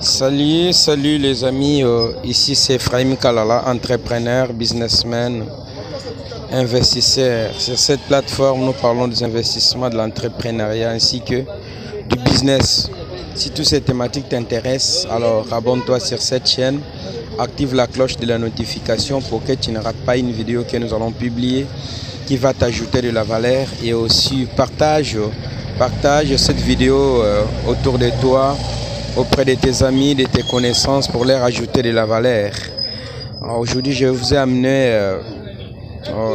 Salut les amis, ici c'est Ephraim Kalala, entrepreneur, businessman, investisseur. Sur cette plateforme, nous parlons des investissements, de l'entrepreneuriat ainsi que du business. Si toutes ces thématiques t'intéressent, alors abonne-toi sur cette chaîne, active la cloche de la notification pour que tu ne rates pas une vidéo que nous allons publier qui va t'ajouter de la valeur, et aussi partage cette vidéo autour de toi, auprès de tes amis, de tes connaissances pour leur ajouter de la valeur. Aujourd'hui, je vous ai amené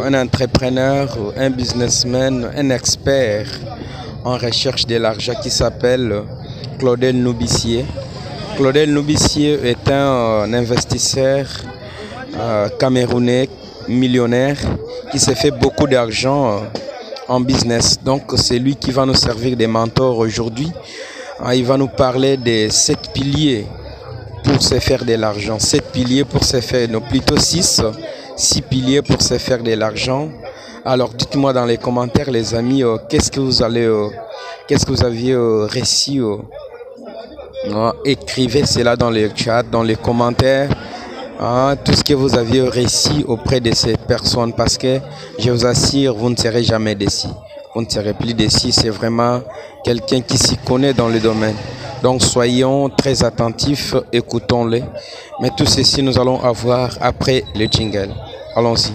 un entrepreneur, un businessman, un expert en recherche de l'argent qui s'appelle Claudel Noubissier. Claudel Noubissier est un investisseur camerounais, millionnaire, qui s'est fait beaucoup d'argent en business. Donc c'est lui qui va nous servir de mentor aujourd'hui. Il va nous parler des 7 piliers pour se faire de l'argent. 7 piliers pour se faire, non plutôt 6 piliers pour se faire de l'argent. Alors dites-moi dans les commentaires les amis, qu'est-ce que vous aviez réussi. Écrivez cela dans les chats, dans les commentaires. Tout ce que vous aviez réussi auprès de ces personnes, parce que je vous assure, vous ne serez jamais déçus. Vous ne serez plus déçus, c'est vraiment quelqu'un qui s'y connaît dans le domaine. Donc soyons très attentifs, écoutons-les. Mais tout ceci, nous allons avoir après le jingle. Allons-y.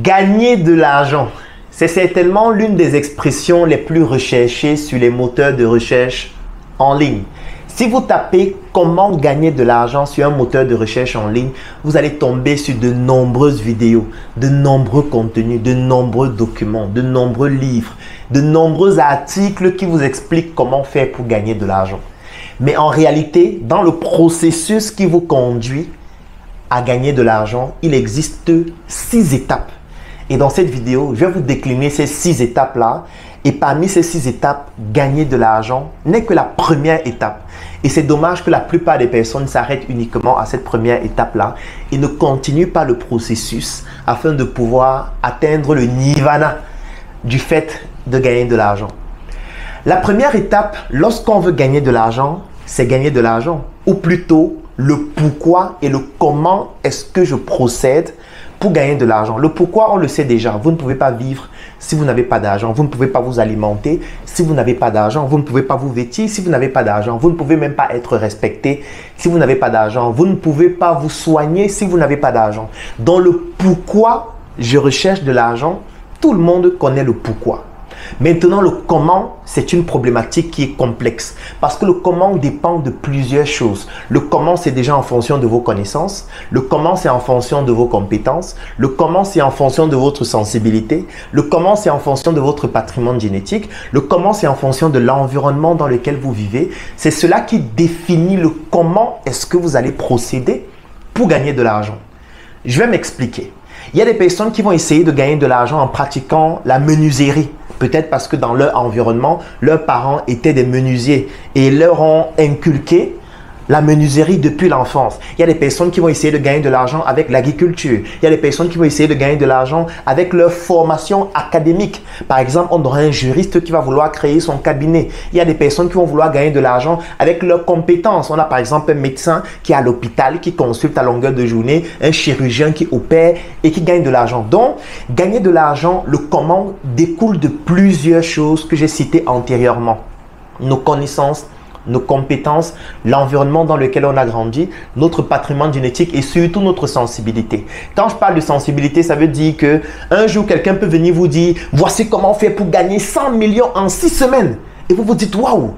Gagner de l'argent, c'est certainement l'une des expressions les plus recherchées sur les moteurs de recherche en ligne. Si vous tapez comment gagner de l'argent sur un moteur de recherche en ligne, vous allez tomber sur de nombreuses vidéos, de nombreux contenus, de nombreux documents, de nombreux livres, de nombreux articles qui vous expliquent comment faire pour gagner de l'argent. Mais en réalité, dans le processus qui vous conduit à gagner de l'argent, il existe 6 étapes. Et dans cette vidéo, je vais vous décliner ces 6 étapes-là. Et parmi ces 6 étapes, gagner de l'argent n'est que la première étape. Et c'est dommage que la plupart des personnes s'arrêtent uniquement à cette première étape-là et ne continuent pas le processus afin de pouvoir atteindre le nirvana du fait de gagner de l'argent. La première étape, lorsqu'on veut gagner de l'argent, c'est gagner de l'argent. Ou plutôt, le pourquoi et le comment est-ce que je procède pour gagner de l'argent. Le pourquoi, on le sait déjà. Vous ne pouvez pas vivre si vous n'avez pas d'argent. Vous ne pouvez pas vous alimenter si vous n'avez pas d'argent. Vous ne pouvez pas vous vêtir si vous n'avez pas d'argent. Vous ne pouvez même pas être respecté si vous n'avez pas d'argent. Vous ne pouvez pas vous soigner si vous n'avez pas d'argent. Dans le pourquoi je recherche de l'argent, tout le monde connaît le pourquoi. Maintenant, le comment, c'est une problématique qui est complexe parce que le comment dépend de plusieurs choses. Le comment, c'est déjà en fonction de vos connaissances. Le comment, c'est en fonction de vos compétences. Le comment, c'est en fonction de votre sensibilité. Le comment, c'est en fonction de votre patrimoine génétique. Le comment, c'est en fonction de l'environnement dans lequel vous vivez. C'est cela qui définit le comment est-ce que vous allez procéder pour gagner de l'argent. Je vais m'expliquer. Il y a des personnes qui vont essayer de gagner de l'argent en pratiquant la menuiserie. Peut-être parce que dans leur environnement, leurs parents étaient des menuisiers et leur ont inculqué la menuiserie depuis l'enfance. Il y a des personnes qui vont essayer de gagner de l'argent avec l'agriculture. Il y a des personnes qui vont essayer de gagner de l'argent avec leur formation académique. Par exemple, on aura un juriste qui va vouloir créer son cabinet. Il y a des personnes qui vont vouloir gagner de l'argent avec leurs compétences. On a par exemple un médecin qui est à l'hôpital, qui consulte à longueur de journée, un chirurgien qui opère et qui gagne de l'argent. Donc, gagner de l'argent, le comment découle de plusieurs choses que j'ai citées antérieurement. Nos connaissances, nos compétences, l'environnement dans lequel on a grandi, notre patrimoine génétique et surtout notre sensibilité. Quand je parle de sensibilité, ça veut dire que un jour, quelqu'un peut venir vous dire « Voici comment on fait pour gagner 100 millions en 6 semaines ». Et vous vous dites « Waouh !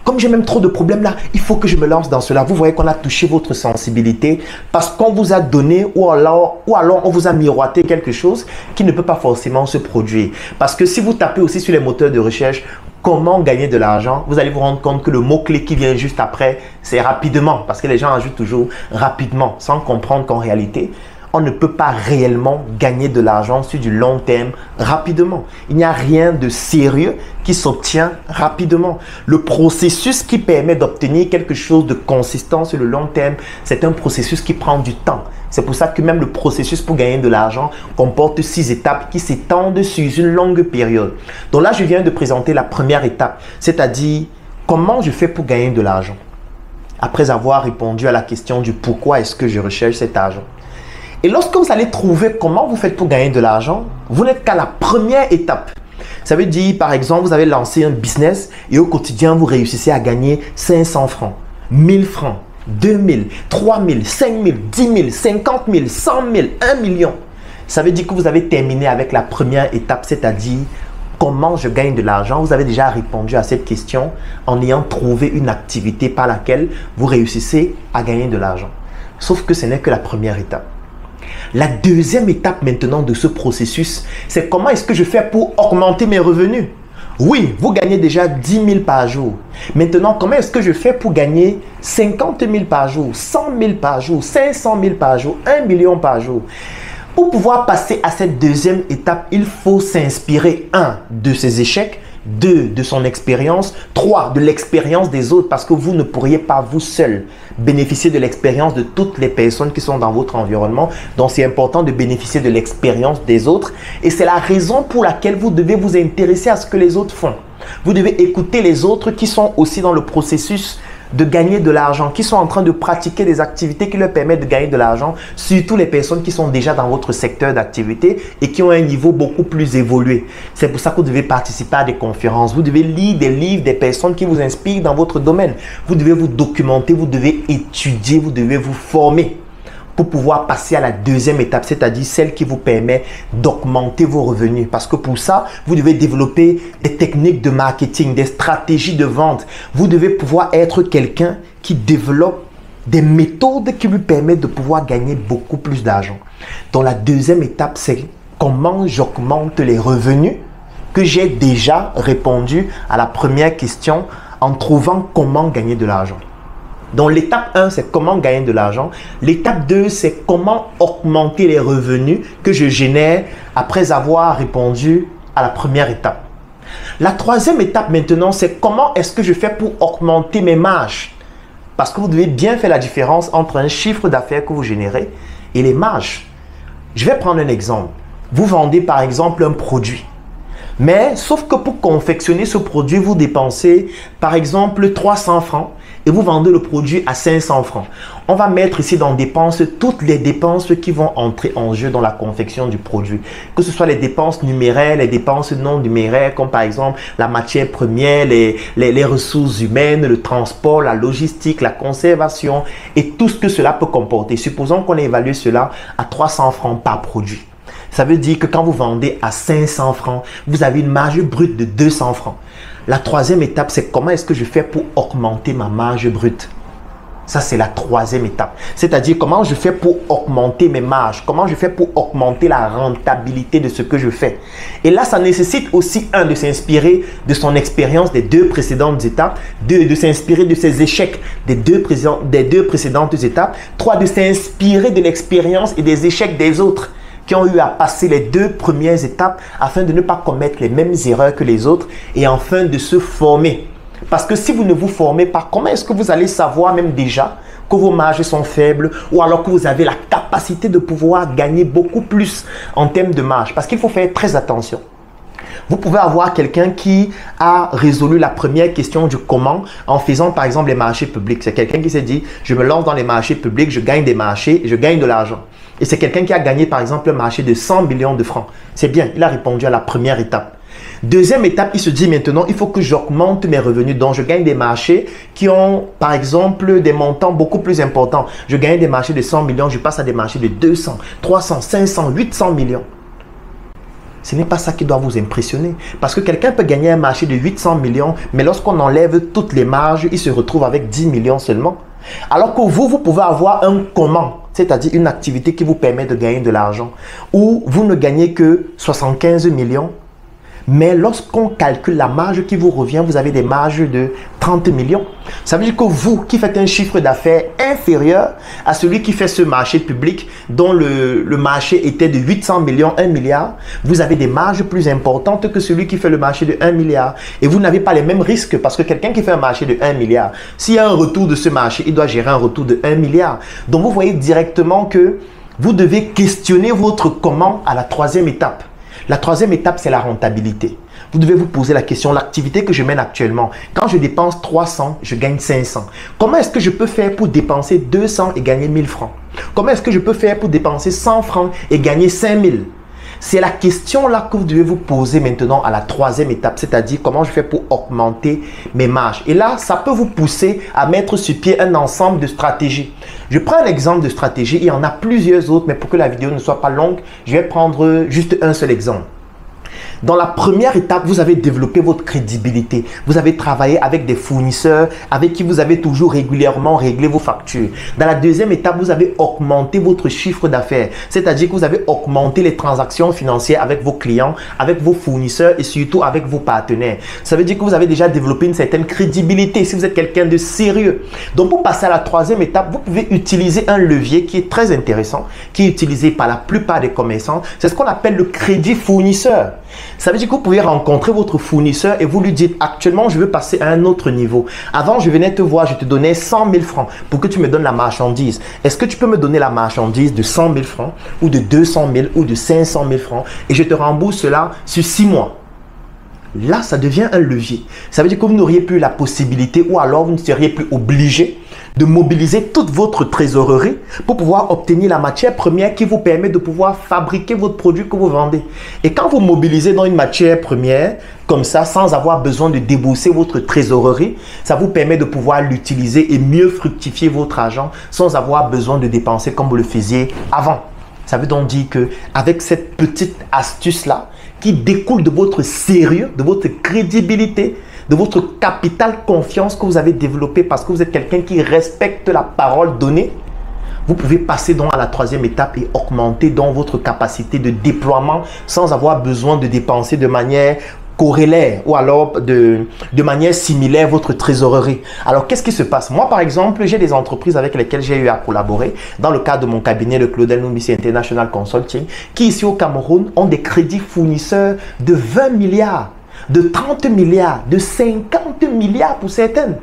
comme j'ai même trop de problèmes là, il faut que je me lance dans cela. Vous voyez qu'on a touché votre sensibilité parce qu'on vous a donné ou alors on vous a miroité quelque chose qui ne peut pas forcément se produire. Parce que si vous tapez aussi sur les moteurs de recherche, comment gagner de l'argent, vous allez vous rendre compte que le mot-clé qui vient juste après, c'est rapidement. Parce que les gens ajoutent toujours rapidement, sans comprendre qu'en réalité, on ne peut pas réellement gagner de l'argent sur du long terme rapidement. Il n'y a rien de sérieux qui s'obtient rapidement. Le processus qui permet d'obtenir quelque chose de consistant sur le long terme, c'est un processus qui prend du temps. C'est pour ça que même le processus pour gagner de l'argent comporte 6 étapes qui s'étendent sur une longue période. Donc là, je viens de présenter la première étape, c'est-à-dire comment je fais pour gagner de l'argent. Après avoir répondu à la question du pourquoi est-ce que je recherche cet argent. Et lorsque vous allez trouver comment vous faites pour gagner de l'argent, vous n'êtes qu'à la première étape. Ça veut dire, par exemple, vous avez lancé un business et au quotidien, vous réussissez à gagner 500 francs, 1000 francs, 2000, 3000, 5000, 10 000, 50 000, 100 000, 1 million. Ça veut dire que vous avez terminé avec la première étape, c'est-à-dire comment je gagne de l'argent. Vous avez déjà répondu à cette question en ayant trouvé une activité par laquelle vous réussissez à gagner de l'argent. Sauf que ce n'est que la première étape. La deuxième étape maintenant de ce processus, c'est comment est-ce que je fais pour augmenter mes revenus. Oui, vous gagnez déjà 10 000 par jour. Maintenant, comment est-ce que je fais pour gagner 50 000 par jour, 100 000 par jour, 500 000 par jour, 1 million par jour? Pour pouvoir passer à cette deuxième étape, il faut s'inspirer, 1, de ses échecs, 2, de son expérience, 3, de l'expérience des autres, parce que vous ne pourriez pas vous seul bénéficier de l'expérience de toutes les personnes qui sont dans votre environnement. Donc, c'est important de bénéficier de l'expérience des autres et c'est la raison pour laquelle vous devez vous intéresser à ce que les autres font. Vous devez écouter les autres qui sont aussi dans le processus de gagner de l'argent, qui sont en train de pratiquer des activités qui leur permettent de gagner de l'argent, surtout les personnes qui sont déjà dans votre secteur d'activité et qui ont un niveau beaucoup plus évolué. C'est pour ça que vous devez participer à des conférences, vous devez lire des livres, des personnes qui vous inspirent dans votre domaine. Vous devez vous documenter, vous devez étudier, vous devez vous former pour pouvoir passer à la deuxième étape, c'est-à-dire celle qui vous permet d'augmenter vos revenus. Parce que pour ça, vous devez développer des techniques de marketing, des stratégies de vente. Vous devez pouvoir être quelqu'un qui développe des méthodes qui lui permettent de pouvoir gagner beaucoup plus d'argent. Donc la deuxième étape, c'est comment j'augmente les revenus, que j'ai déjà répondu à la première question en trouvant comment gagner de l'argent. Donc l'étape 1, c'est comment gagner de l'argent. L'étape 2, c'est comment augmenter les revenus que je génère après avoir répondu à la première étape. La troisième étape maintenant, c'est comment est-ce que je fais pour augmenter mes marges. Parce que vous devez bien faire la différence entre un chiffre d'affaires que vous générez et les marges. Je vais prendre un exemple. Vous vendez par exemple un produit. Mais sauf que pour confectionner ce produit, vous dépensez par exemple 300 francs. Et vous vendez le produit à 500 francs. On va mettre ici dans dépenses toutes les dépenses qui vont entrer en jeu dans la confection du produit. Que ce soit les dépenses numéraires, les dépenses non numéraires, comme par exemple la matière première, les ressources humaines, le transport, la logistique, la conservation et tout ce que cela peut comporter. Supposons qu'on évalue cela à 300 francs par produit. Ça veut dire que quand vous vendez à 500 francs, vous avez une marge brute de 200 francs. La troisième étape, c'est comment est-ce que je fais pour augmenter ma marge brute. Ça, c'est la troisième étape. C'est-à-dire comment je fais pour augmenter mes marges, comment je fais pour augmenter la rentabilité de ce que je fais. Et là, ça nécessite aussi, de s'inspirer de son expérience des 2 précédentes étapes, 2, de s'inspirer de ses échecs des deux précédentes étapes, 3, de s'inspirer de l'expérience et des échecs des autres qui ont eu à passer les 2 premières étapes afin de ne pas commettre les mêmes erreurs que les autres et enfin de se former. Parce que si vous ne vous formez pas, comment est-ce que vous allez savoir même déjà que vos marges sont faibles ou alors que vous avez la capacité de pouvoir gagner beaucoup plus en termes de marge? Parce qu'il faut faire très attention. Vous pouvez avoir quelqu'un qui a résolu la première question du comment en faisant par exemple les marchés publics. C'est quelqu'un qui s'est dit, je me lance dans les marchés publics, je gagne des marchés, je gagne de l'argent. Et c'est quelqu'un qui a gagné par exemple un marché de 100 millions de francs. C'est bien, il a répondu à la première étape. Deuxième étape, il se dit maintenant, il faut que j'augmente mes revenus. Donc, je gagne des marchés qui ont, par exemple, des montants beaucoup plus importants. Je gagne des marchés de 100 millions, je passe à des marchés de 200, 300, 500, 800 millions. Ce n'est pas ça qui doit vous impressionner. Parce que quelqu'un peut gagner un marché de 800 millions, mais lorsqu'on enlève toutes les marges, il se retrouve avec 10 millions seulement. Alors que vous pouvez avoir un comment, c'est-à-dire une activité qui vous permet de gagner de l'argent, où vous ne gagnez que 75 millions, mais lorsqu'on calcule la marge qui vous revient, vous avez des marges de 30 millions. Ça veut dire que vous qui faites un chiffre d'affaires inférieur à celui qui fait ce marché public dont le marché était de 800 millions, 1 milliard, vous avez des marges plus importantes que celui qui fait le marché de 1 milliard. Et vous n'avez pas les mêmes risques parce que quelqu'un qui fait un marché de 1 milliard, s'il y a un retour de ce marché, il doit gérer un retour de 1 milliard. Donc vous voyez directement que vous devez questionner votre comment à la troisième étape. La troisième étape, c'est la rentabilité. Vous devez vous poser la question, l'activité que je mène actuellement, quand je dépense 300, je gagne 500. Comment est-ce que je peux faire pour dépenser 200 et gagner 1000 francs? Comment est-ce que je peux faire pour dépenser 100 francs et gagner 5000? C'est la question là que vous devez vous poser maintenant à la troisième étape, c'est-à-dire comment je fais pour augmenter mes marges. Et là, ça peut vous pousser à mettre sur pied un ensemble de stratégies. Je prends un exemple de stratégie, il y en a plusieurs autres, mais pour que la vidéo ne soit pas longue, je vais prendre juste un seul exemple. Dans la première étape, vous avez développé votre crédibilité. Vous avez travaillé avec des fournisseurs avec qui vous avez toujours régulièrement réglé vos factures. Dans la deuxième étape, vous avez augmenté votre chiffre d'affaires. C'est-à-dire que vous avez augmenté les transactions financières avec vos clients, avec vos fournisseurs et surtout avec vos partenaires. Ça veut dire que vous avez déjà développé une certaine crédibilité si vous êtes quelqu'un de sérieux. Donc, pour passer à la troisième étape, vous pouvez utiliser un levier qui est très intéressant, qui est utilisé par la plupart des commerçants. C'est ce qu'on appelle le crédit fournisseur. Ça veut dire que vous pouvez rencontrer votre fournisseur et vous lui dites actuellement je veux passer à un autre niveau. Avant je venais te voir, je te donnais 100 000 francs pour que tu me donnes la marchandise. Est-ce que tu peux me donner la marchandise de 100 000 francs ou de 200 000 ou de 500 000 francs et je te rembourse cela sur 6 mois? Là, ça devient un levier. Ça veut dire que vous n'auriez plus la possibilité ou alors vous ne seriez plus obligé de mobiliser toute votre trésorerie pour pouvoir obtenir la matière première qui vous permet de pouvoir fabriquer votre produit que vous vendez. Et quand vous mobilisez dans une matière première, comme ça, sans avoir besoin de débourser votre trésorerie, ça vous permet de pouvoir l'utiliser et mieux fructifier votre argent sans avoir besoin de dépenser comme vous le faisiez avant. Ça veut donc dire qu'avec cette petite astuce-là, qui découle de votre sérieux, de votre crédibilité, de votre capital confiance que vous avez développé parce que vous êtes quelqu'un qui respecte la parole donnée, vous pouvez passer donc à la troisième étape et augmenter donc votre capacité de déploiement sans avoir besoin de dépenser de manière corrélaire ou alors de manière similaire votre trésorerie. Alors, qu'est-ce qui se passe? Moi, par exemple, j'ai des entreprises avec lesquelles j'ai eu à collaborer dans le cadre de mon cabinet, le Claudel Numisi International Consulting, qui ici au Cameroun ont des crédits fournisseurs de 20 milliards, de 30 milliards, de 50 milliards pour certaines.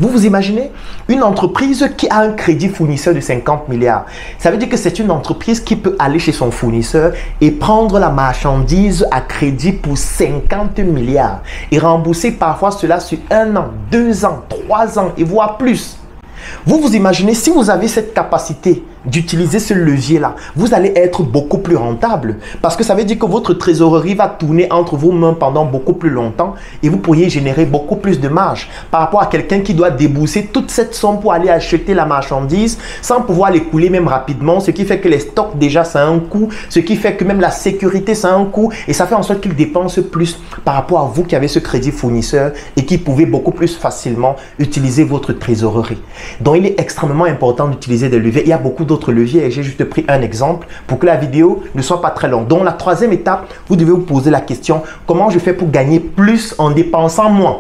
Vous vous imaginez une entreprise qui a un crédit fournisseur de 50 milliards. Ça veut dire que c'est une entreprise qui peut aller chez son fournisseur et prendre la marchandise à crédit pour 50 milliards et rembourser parfois cela sur 1 an, 2 ans, 3 ans et voire plus. Vous vous imaginez, si vous avez cette capacité d'utiliser ce levier-là, vous allez être beaucoup plus rentable parce que ça veut dire que votre trésorerie va tourner entre vos mains pendant beaucoup plus longtemps et vous pourriez générer beaucoup plus de marge par rapport à quelqu'un qui doit débourser toute cette somme pour aller acheter la marchandise sans pouvoir l'écouler même rapidement, ce qui fait que les stocks déjà ça a un coût, ce qui fait que même la sécurité ça a un coût et ça fait en sorte qu'il dépense plus par rapport à vous qui avez ce crédit fournisseur et qui pouvez beaucoup plus facilement utiliser votre trésorerie. Donc il est extrêmement important d'utiliser des leviers. Il y a beaucoup d'autres leviers et j'ai juste pris un exemple pour que la vidéo ne soit pas très longue. Donc la troisième étape, vous devez vous poser la question, comment je fais pour gagner plus en dépensant moins?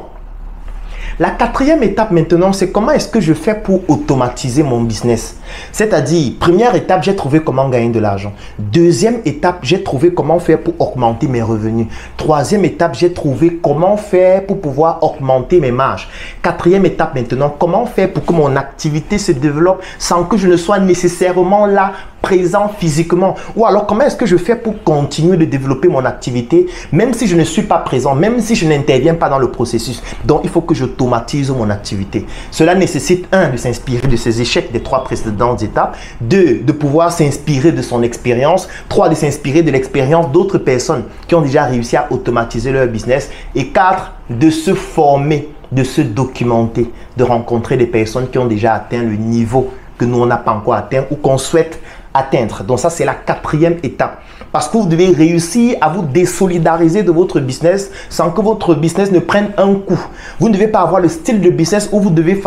La quatrième étape maintenant, c'est comment est-ce que je fais pour automatiser mon business. C'est-à-dire, première étape, j'ai trouvé comment gagner de l'argent. Deuxième étape, j'ai trouvé comment faire pour augmenter mes revenus. Troisième étape, j'ai trouvé comment faire pour pouvoir augmenter mes marges. Quatrième étape maintenant, comment faire pour que mon activité se développe sans que je ne sois nécessairement là présent physiquement, ou alors comment est-ce que je fais pour continuer de développer mon activité même si je ne suis pas présent, même si je n'interviens pas dans le processus. Donc il faut que j'automatise mon activité. Cela nécessite 1, de s'inspirer de ses échecs des 3 précédentes étapes, 2, de pouvoir s'inspirer de son expérience, 3, de s'inspirer de l'expérience d'autres personnes qui ont déjà réussi à automatiser leur business, et 4, de se former, de se documenter, de rencontrer des personnes qui ont déjà atteint le niveau que nous on n'a pas encore atteint ou qu'on souhaite atteindre. Donc ça, c'est la quatrième étape Parce que vous devez réussir à vous désolidariser de votre business sans que votre business ne prenne un coup. Vous ne devez pas avoir le style de business où vous devez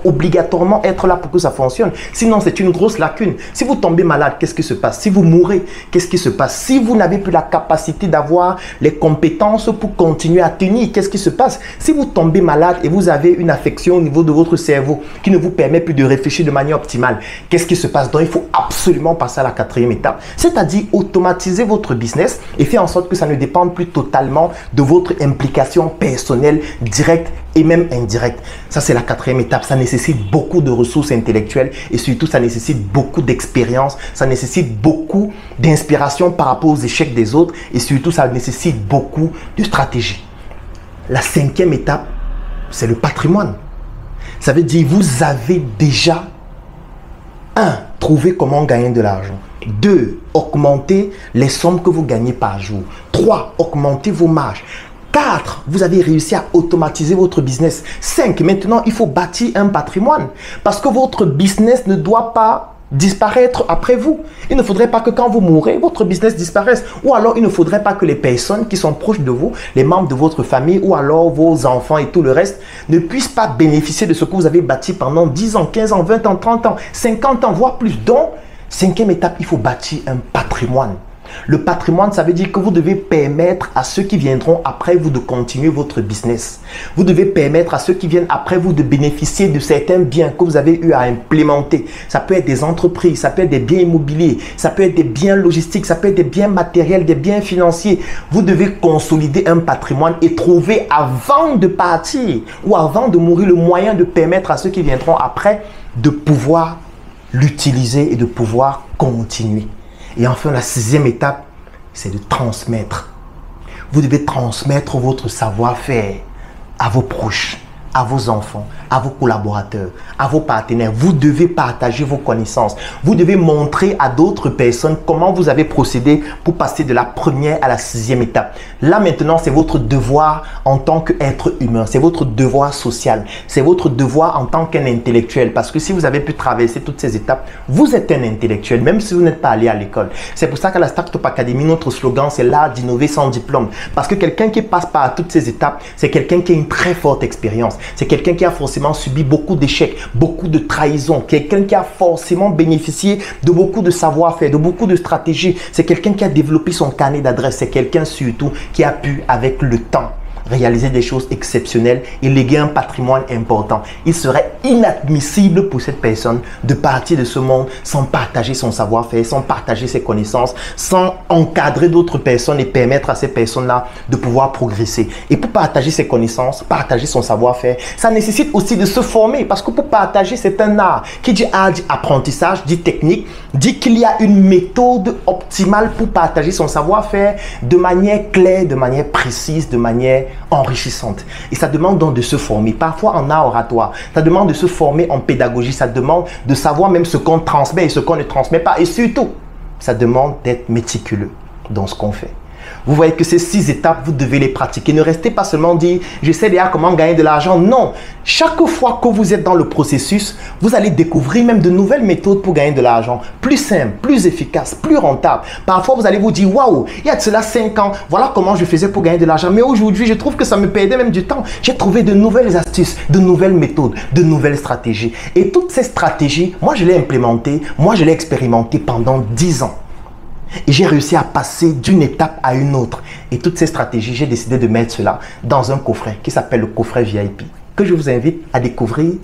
obligatoirement être là pour que ça fonctionne. Sinon, c'est une grosse lacune. Si vous tombez malade, qu'est-ce qui se passe? Si vous mourrez, qu'est-ce qui se passe? Si vous n'avez plus la capacité d'avoir les compétences pour continuer à tenir, qu'est-ce qui se passe? Si vous tombez malade et vous avez une affection au niveau de votre cerveau qui ne vous permet plus de réfléchir de manière optimale, qu'est-ce qui se passe? Donc, il faut absolument passer à la quatrième étape, c'est-à-dire automatiser votre business et faire en sorte que ça ne dépende plus totalement de votre implication personnelle directe et même indirecte. Ça, c'est la quatrième étape. Ça nécessite beaucoup de ressources intellectuelles et surtout, ça nécessite beaucoup d'expérience. Ça nécessite beaucoup d'inspiration par rapport aux échecs des autres et surtout, ça nécessite beaucoup de stratégie. La cinquième étape, c'est le patrimoine. Ça veut dire vous avez déjà 1. Trouver comment gagner de l'argent. 2. Augmenter les sommes que vous gagnez par jour. 3. Augmenter vos marges. 4. Vous avez réussi à automatiser votre business. 5. Maintenant, il faut bâtir un patrimoine. Parce que votre business ne doit pas disparaître après vous. Il ne faudrait pas que quand vous mourrez, votre business disparaisse. Ou alors, il ne faudrait pas que les personnes qui sont proches de vous, les membres de votre famille ou alors vos enfants et tout le reste, ne puissent pas bénéficier de ce que vous avez bâti pendant 10 ans, 15 ans, 20 ans, 30 ans, 50 ans, voire plus. Donc, cinquième étape, il faut bâtir un patrimoine. Le patrimoine, ça veut dire que vous devez permettre à ceux qui viendront après vous de continuer votre business. Vous devez permettre à ceux qui viennent après vous de bénéficier de certains biens que vous avez eu à implémenter. Ça peut être des entreprises, ça peut être des biens immobiliers, ça peut être des biens logistiques, ça peut être des biens matériels, des biens financiers. Vous devez consolider un patrimoine et trouver avant de partir ou avant de mourir le moyen de permettre à ceux qui viendront après de pouvoir l'utiliser et de pouvoir continuer. Et enfin, la sixième étape, c'est de transmettre. Vous devez transmettre votre savoir-faire à vos proches, à vos enfants, à vos collaborateurs, à vos partenaires. Vous devez partager vos connaissances. Vous devez montrer à d'autres personnes comment vous avez procédé pour passer de la première à la sixième étape. Là maintenant, c'est votre devoir en tant qu'être humain. C'est votre devoir social. C'est votre devoir en tant qu'un intellectuel. Parce que si vous avez pu traverser toutes ces étapes, vous êtes un intellectuel, même si vous n'êtes pas allé à l'école. C'est pour ça qu'à la Startup Academy, notre slogan, c'est l'art d'innover sans diplôme. Parce que quelqu'un qui passe par toutes ces étapes, c'est quelqu'un qui a une très forte expérience. C'est quelqu'un qui a forcément subi beaucoup d'échecs, beaucoup de trahisons. Quelqu'un qui a forcément bénéficié de beaucoup de savoir-faire, de beaucoup de stratégies. C'est quelqu'un qui a développé son carnet d'adresses. C'est quelqu'un surtout qui a pu, avec le temps, réaliser des choses exceptionnelles et léguer un patrimoine important. Il serait inadmissible pour cette personne de partir de ce monde sans partager son savoir-faire, sans partager ses connaissances, sans encadrer d'autres personnes et permettre à ces personnes-là de pouvoir progresser. Et pour partager ses connaissances, partager son savoir-faire, ça nécessite aussi de se former parce que pour partager, c'est un art. Qui dit art, dit apprentissage, dit technique, dit qu'il y a une méthode optimale pour partager son savoir-faire de manière claire, de manière précise, de manière enrichissante. Et ça demande donc de se former, parfois en art oratoire. Ça demande de se former en pédagogie. Ça demande de savoir même ce qu'on transmet et ce qu'on ne transmet pas. Et surtout, ça demande d'être méticuleux dans ce qu'on fait. Vous voyez que ces 6 étapes, vous devez les pratiquer. Ne restez pas seulement dire, je sais déjà comment gagner de l'argent. Non, chaque fois que vous êtes dans le processus, vous allez découvrir même de nouvelles méthodes pour gagner de l'argent. Plus simples, plus efficaces, plus rentables. Parfois, vous allez vous dire, waouh, il y a de cela 5 ans, voilà comment je faisais pour gagner de l'argent. Mais aujourd'hui, je trouve que ça me perdait même du temps. J'ai trouvé de nouvelles astuces, de nouvelles méthodes, de nouvelles stratégies. Et toutes ces stratégies, moi, je l'ai implémentées, moi, je l'ai expérimenté pendant 10 ans. Et j'ai réussi à passer d'une étape à une autre. Et toutes ces stratégies, j'ai décidé de mettre cela dans un coffret qui s'appelle le coffret VIP, que je vous invite à découvrir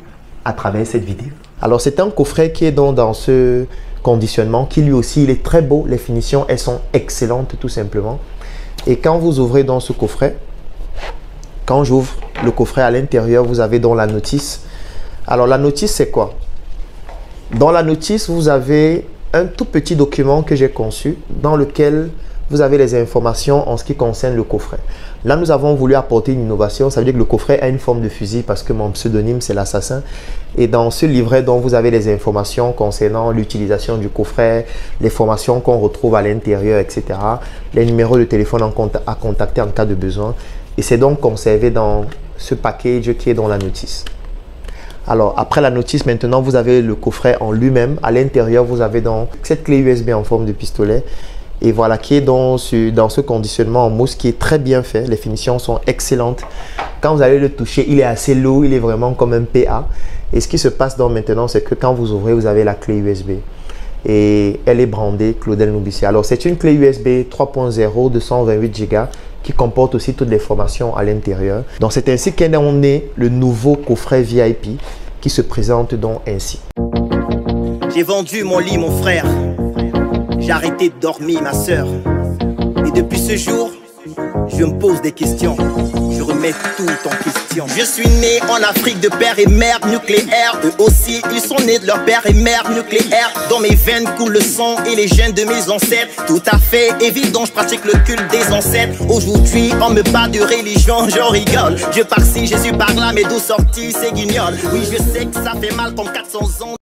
à travers cette vidéo. Alors, c'est un coffret qui est donc dans ce conditionnement, qui lui aussi, il est très beau. Les finitions, elles sont excellentes tout simplement. Et quand vous ouvrez dans ce coffret, quand j'ouvre le coffret à l'intérieur, vous avez donc la notice. Alors, la notice, c'est quoi? Dans la notice, vous avez un tout petit document que j'ai conçu dans lequel vous avez les informations en ce qui concerne le coffret. Là, nous avons voulu apporter une innovation. Ça veut dire que le coffret a une forme de fusil parce que mon pseudonyme, c'est l'assassin. Et dans ce livret, dont vous avez les informations concernant l'utilisation du coffret, les formations qu'on retrouve à l'intérieur, etc. Les numéros de téléphone à contacter en cas de besoin. Et c'est donc conservé dans ce package qui est dans la notice. Alors, après la notice, maintenant, vous avez le coffret en lui-même. À l'intérieur, vous avez donc cette clé USB en forme de pistolet. et voilà, qui est dans ce conditionnement en mousse qui est très bien fait. Les finitions sont excellentes. Quand vous allez le toucher, il est assez lourd, il est vraiment comme un PA. Et ce qui se passe donc maintenant, c'est que quand vous ouvrez, vous avez la clé USB. Et elle est brandée Claudel Noubissi. Alors, c'est une clé USB 3.0 de 128 Go qui comporte aussi toutes les formations à l'intérieur. Donc, c'est ainsi qu'est né le nouveau coffret VIP qui se présente donc ainsi. J'ai vendu mon lit, mon frère. J'ai arrêté de dormir, ma soeur. Et depuis ce jour, je me pose des questions. Je remets tout en question. Je suis né en Afrique de père et mère nucléaire. Eux aussi, ils sont nés de leur père et mère nucléaire. Dans mes veines coule le sang et les gènes de mes ancêtres. Tout à fait évident, je pratique le culte des ancêtres. Aujourd'hui, on me parle de religion, j'en rigole. Dieu par-ci, Jésus par-là, mais d'où sorti, c'est guignol. Oui, je sais que ça fait mal comme 400 ans.